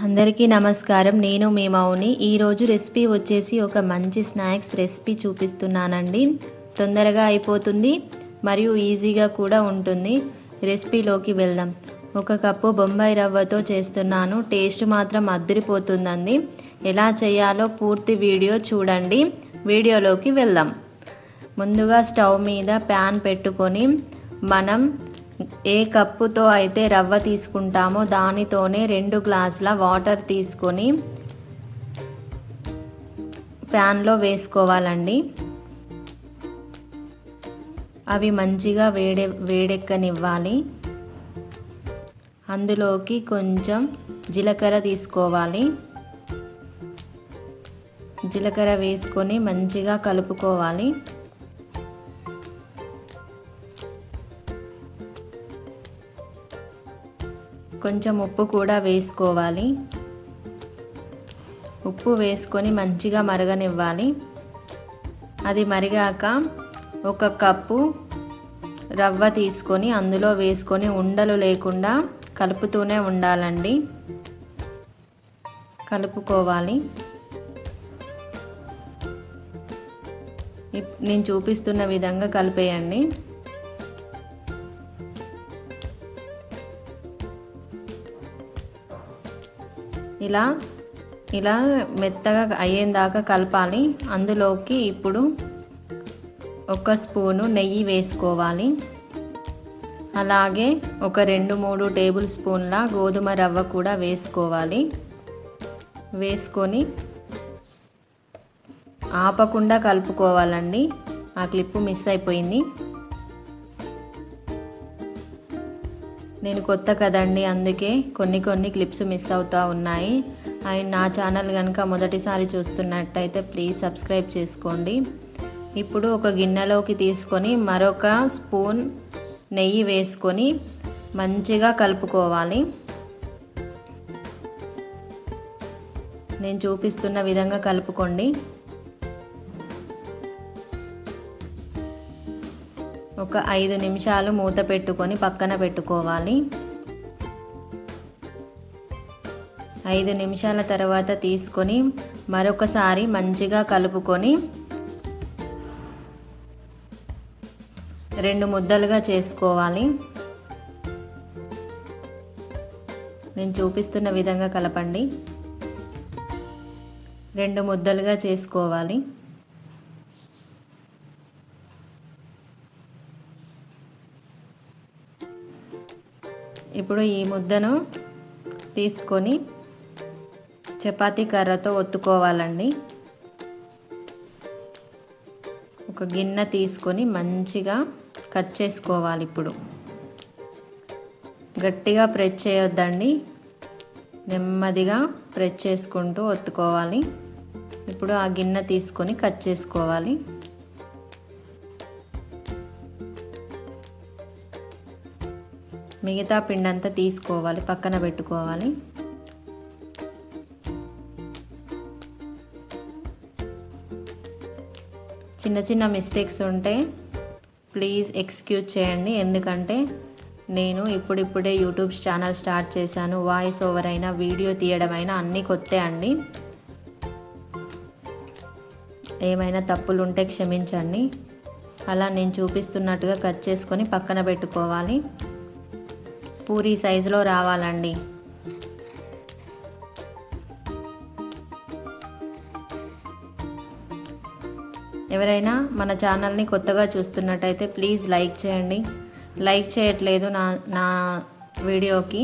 అందరికీ నమస్కారం. నేను మీ మౌని. ఈరోజు రెసిపీ వచ్చేసి ఒక మంచి స్నాక్స్ రెసిపీ చూపిస్తున్నానండి. తొందరగా అయిపోతుంది మరియు ఈజీగా కూడా ఉంటుంది. రెసిపీలోకి వెళ్దాం. ఒక కప్పు బొంబాయి రవ్వతో చేస్తున్నాను. టేస్ట్ మాత్రం అదిరిపోతుందండి. ఎలా చేయాలో పూర్తి వీడియో చూడండి. వీడియోలోకి వెళ్దాం. ముందుగా స్టవ్ మీద ప్యాన్ పెట్టుకొని మనం ఏ కప్పుతో అయితే రవ్వ తీసుకుంటామో దానితోనే 2 గ్లాసుల వాటర్ తీసుకొని ప్యాన్లో వేసుకోవాలండి. అవి మంచిగా వేడెక్కనివ్వాలి. అందులోకి కొంచెం జీలకర్ర తీసుకోవాలి. జీలకర్ర వేసుకొని మంచిగా కలుపుకోవాలి. కొంచెం ఉప్పు కూడా వేసుకోవాలి. ఉప్పు వేసుకొని మంచిగా మరగనివ్వాలి. అది మరిగాక ఒక కప్పు రవ్వ తీసుకొని అందులో వేసుకొని ఉండలు లేకుండా కలుపుతూనే ఉండాలండి. కలుపుకోవాలి. నేను చూపిస్తున్న విధంగా కలిపేయండి. ఇలా మెత్తగా అయ్యేదాకా కలపాలి. అందులోకి ఇప్పుడు 1 స్పూను నెయ్యి వేసుకోవాలి. అలాగే ఒక 2-3 టేబుల్ స్పూన్ల గోధుమ రవ్వ కూడా వేసుకోవాలి. వేసుకొని ఆపకుండా కలుపుకోవాలండి. ఆ క్లిప్పు మిస్ అయిపోయింది. నేను కొత్త కదండి, అందుకే కొన్ని క్లిప్స్ మిస్ అవుతూ ఉన్నాయి. అండ్ నా ఛానల్ కనుక మొదటిసారి చూస్తున్నట్టయితే ప్లీజ్ సబ్స్క్రైబ్ చేసుకోండి. ఇప్పుడు ఒక గిన్నెలోకి తీసుకొని మరొక స్పూన్ నెయ్యి వేసుకొని మంచిగా కలుపుకోవాలి. నేను చూపిస్తున్న విధంగా కలుపుకోండి. ఒక 5 నిమిషాలు మూత పెట్టుకొని పక్కన పెట్టుకోవాలి. 5 నిమిషాల తర్వాత తీసుకొని మరొకసారి మంచిగా కలుపుకొని 2 ముద్దలుగా చేసుకోవాలి. నేను చూపిస్తున్న విధంగా కలపండి. 2 ముద్దలుగా చేసుకోవాలి. ఇప్పుడు ఈ ముద్దను తీసుకొని చపాతీ కర్రతో ఒత్తుకోవాలండి. ఒక గిన్నె తీసుకొని మంచిగా కట్ చేసుకోవాలి. ఇప్పుడు గట్టిగా ప్రెస్ చేయొద్దండి, నెమ్మదిగా ప్రెస్ చేసుకుంటూ ఒత్తుకోవాలి. ఇప్పుడు ఆ గిన్నె తీసుకొని కట్ చేసుకోవాలి. మిగతా పిండి అంతా తీసుకోవాలి, పక్కన పెట్టుకోవాలి. చిన్న మిస్టేక్స్ ఉంటే ప్లీజ్ ఎక్స్క్యూజ్ చేయండి. ఎందుకంటే నేను ఇప్పుడిప్పుడే యూట్యూబ్ ఛానల్ స్టార్ట్ చేశాను. వాయిస్ ఓవర్ అయినా వీడియో తీయడం అయినా అన్నీ కొత్తే అండి. ఏమైనా తప్పులు ఉంటే క్షమించండి. అలా నేను చూపిస్తున్నట్టుగా కట్ చేసుకొని పక్కన పెట్టుకోవాలి. పూరీ సైజులో రావాలండి. ఎవరైనా మన ఛానల్ని కొత్తగా చూస్తున్నట్టయితే ప్లీజ్ లైక్ చేయండి. లైక్ చేయట్లేదు నా వీడియోకి,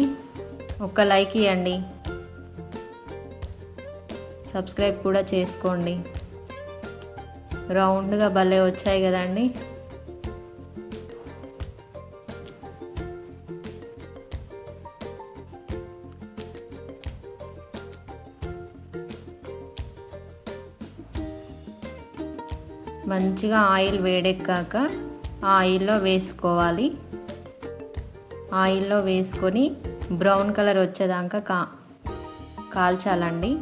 ఒక్క లైక్ ఇవ్వండి. సబ్స్క్రైబ్ కూడా చేసుకోండి. రౌండ్గా భలే వచ్చాయి కదండి. మంచిగా ఆయిల్ వేడెక్కాక ఆయిల్లో వేసుకోవాలి. ఆయిల్లో వేసుకొని బ్రౌన్ కలర్ వచ్చేదాకా కాల్చాలండి.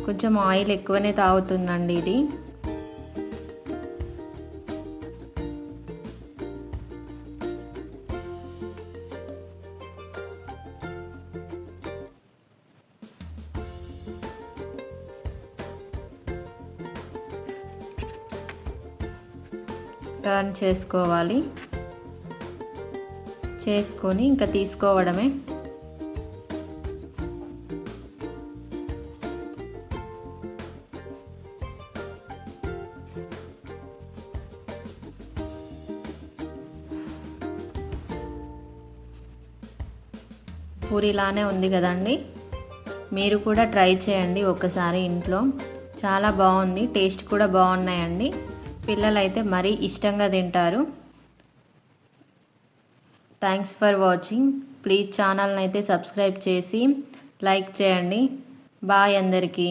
కొంచెం ఆయిల్ ఎక్కువనే తాగుతుందండి ఇది. టర్న్ చేసుకోవాలి. చేసుకొని ఇంకా తీసుకోవడమే. పూరిలానే ఉంది కదండి. మీరు కూడా ట్రై చేయండి ఒకసారి ఇంట్లో. చాలా బాగుంది, టేస్ట్ కూడా బాగున్నాయండి. పిల్లలైతే మరీ ఇష్టంగా తింటారు. Thanks for watching. ప్లీజ్ ఛానల్ని అయితే సబ్స్క్రైబ్ చేసి లైక్ చేయండి. బాయ్ అందరికీ.